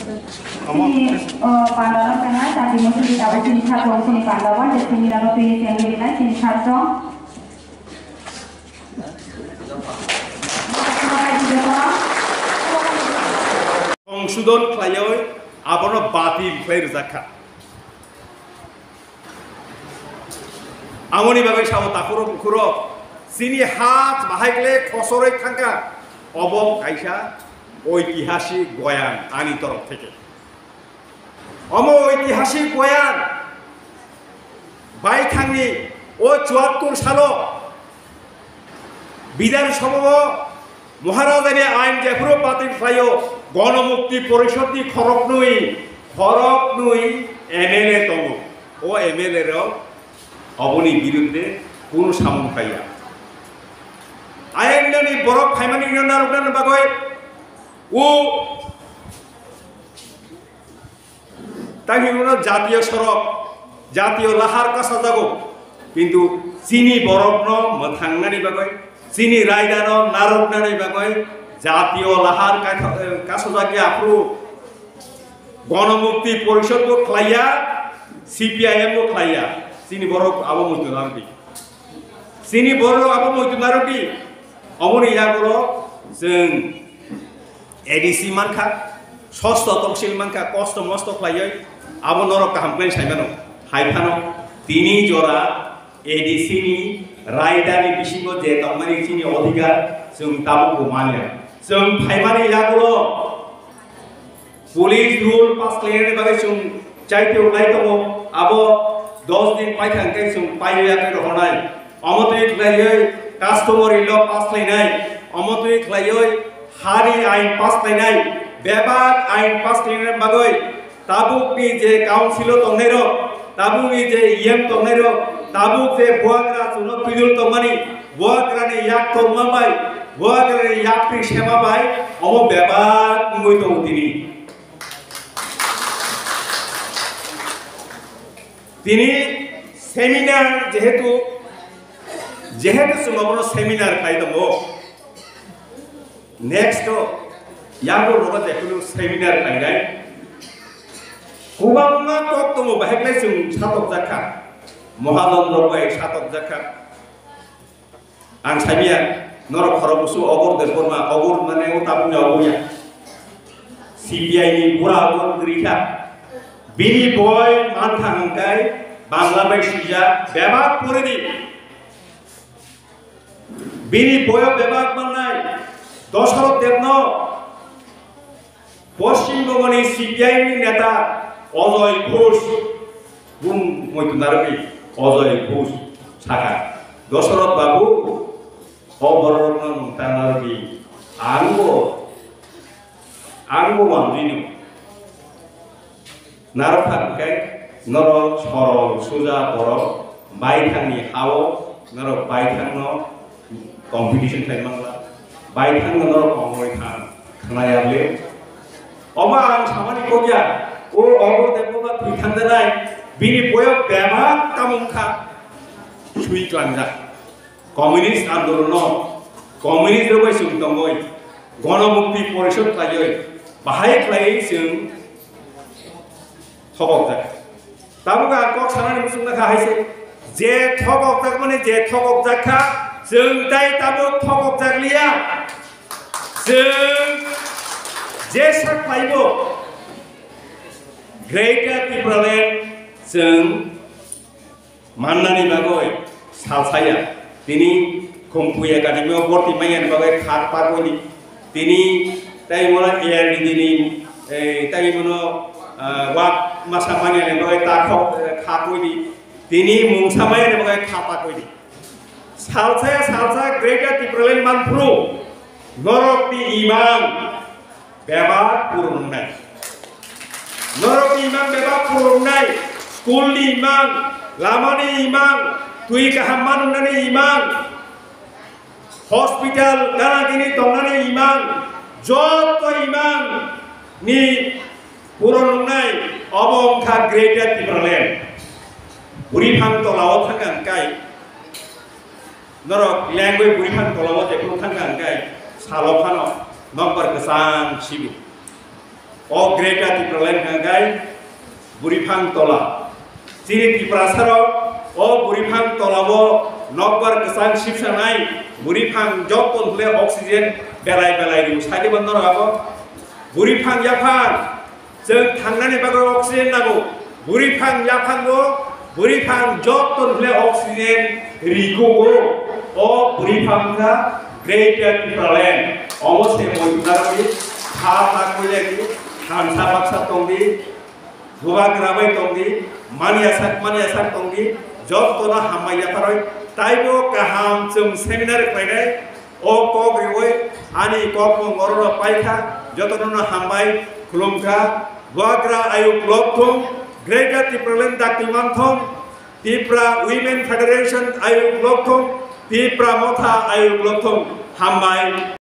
Sini pandangan tengah tadi musuh ditaruh sini satu sini pandangan dan sini lalu pilih yang lebih lain sini satu. সংশোধন খাইয় আপনার বাতিল ফের জাখা আমনি বাগে sub তাকুর মুখুর চিনি হাত বাহাইলে খসরে থাকা অবম কাইসা ঐতিহাসিক বয়ান আনি তরফ থেকে ঐতিহাসিক বয়ান বাইথাংনি ও 74 সাল বিধানসভা মহারাজানি আইন যেগুলো বাতিল খাইয় গণমুক্তি পরিষদ খরক নুই এমএলএ দङ ও এমএলএ অবনি বিরুদ্ধে কোন সামন খাইয়া আইননি বরফ খাইমানি নারুগান বাগৈ ও তাই জাতীয় সড়ক জাতীয় লাহার কাছা যাগো কিন্তু চিনি বরফ থাংনানি বাগৈ চিনি রায়দান নারকনানি বাগৈ জাতীয় লাহার কাছা যাগে আপু গণমুক্তি পরিষদ খাইয়া সিপিআইএম খাইয়া চিনি বরফ আবো মইতো নারকি চিনি বরফ আবো মইতো নারকি অমনি ইয়াগুলো जों एडिसि मानखा षष्ठ तहसिल मानखा कष्ट मस्त खाइयै आबो नरक कामप्लेन साइमानो हाइफानो तिनि जरा एडिसि नि रायदानि बिसिङाव जे तमानि चिनि अधिकार जों ताबुखौ मानिया जों फाइमानि यागुलो पुलिस रुल पास खालामनायनि बागै जों चाइतेव लाइ दङ आबो 10 दिन पाइखांकै जों पाइयाखै रहनाय अमतै खालायै कास्टमारि ल पास खालायनाय अमतै खालायै हारि आइन पास खालायनाय बेबाक आइन पास खालायनाय बागै ताबुकनि जे काउन्सिल दंनाय र ताबुकनि जे इएम दंनाय र ताबुक जे बुवाग्रा जुनो पिदुल दंमानि बुवाग्रानि याक तमाबाय बुवाग्रानि याक प्रि सेमाबाय अम बेबाक मुइ दं তিনি সেমিনার যেহেতু সুমাবনো সেমিনার খাই দङ नेक्स्ट यागो रोगा जेखुनु सेमिनार खायनाय गोबांना टक दङ बाहायलाय जों सातक जाखा महानन्द बाय सातक जाखा आं सामिया नरक खरबसु अगर देरबरमा अगर माने उताबुनि अगरिया सीबीआई नि बुरा अगर ग्रिखा बिनि बय मानथांगाय बांलाबाय सिजा बेबाक पुरिनि बिनि बय बेबाक माननाय दशरथ देवन पश्चिमबंगनि सीपीआई नेता अजय घोष बुं मयतुनारबि अजय घोष साखा दशरथ बाबू अभरन तानारबि आंगो मानजिनो नारफानखाय नर सरल सुजा बर बायथांनि हाव नर बायथांनो कम्पिटिशन खालामनांला बायथांनो नर कमय खानायाबले अमा आं सामानि गया ओ अगर देबबा थैखांदनाय बिनि बय बेमा कामुखा सुइक्लांजा कम्युनिस्ट आन्दोलन कम्युनिस्ट रबाय जों दङै गणमुक्ति परिषद खायै बाहाय खायै जों थगक जाय ताबुगा कक सानानि मुसुंनाखा हायसे जे थगक जाक माने जे थगक जाखा जों दाय ताबु थगक जागलिया जों जे साख्लायबो ग्रेटर त्रिपुरालेण्ड जों माननानि बागै सालसाया तिनि कुम्पु एकाडेमियाव भर्ति मायनि बागै खात पारबोनि तिनि ताइमोना एआरडिनि ताइमोनो वाक मासा मानिनि बागै ताखौ खातोनि तिनि मुंसामायनि बागै खापातोनि सालसा ग्रेटर त्रिपुरालेण्ड मानफ्रु नरकनि इमान बेबा पुरुंनाय नरकनि इमान बेबा पुरुंनाय स्कुलनि इमान लामानि इमान तुइ गाहाम मानुनानि इमान हस्पिटाल गानागिनि दंनानि इमान जत इमान नि पुरुंनाय अबंखा ग्रेटर त्रिपुरालेण्ड बुरिफां तलाव थांगांकाय नरक लैंग्वेज बुरिफां तलाव जेखुनु थांगांकाय सालफानो नम्बर गोसान सिबि o Greater Tipraland Hangai Buripang Tola Ciri Tiprasaro o Buripang Tolabo Nokbar Kesan Shipshanai Buripang Jokton Hle Oxygen Belai Rius Hadi Bandor Abo Buripang Yapang Jeng Tangnani Bago Oxygen Nago Buripang Yapang Go Buripang Jokton Hle Oxygen Rigo o Buripang Ka Greater Tipraland almost a monarchy Hata Kuleki Hansa Baksa Tongi Huagrabai Tongi Maniasat Tongi Jokona Hamayataroy Taibo Kaham Zum Seminar Friday O Kogriway Ani Kokmo Moro Paika Jotona Hamai Kulumka Huagra Ayu Kloptum Greater Tipraland Dakimanthom Tipra Women Federation Ayu Kloptum Tipra Motha Ayu Kloptum Hamai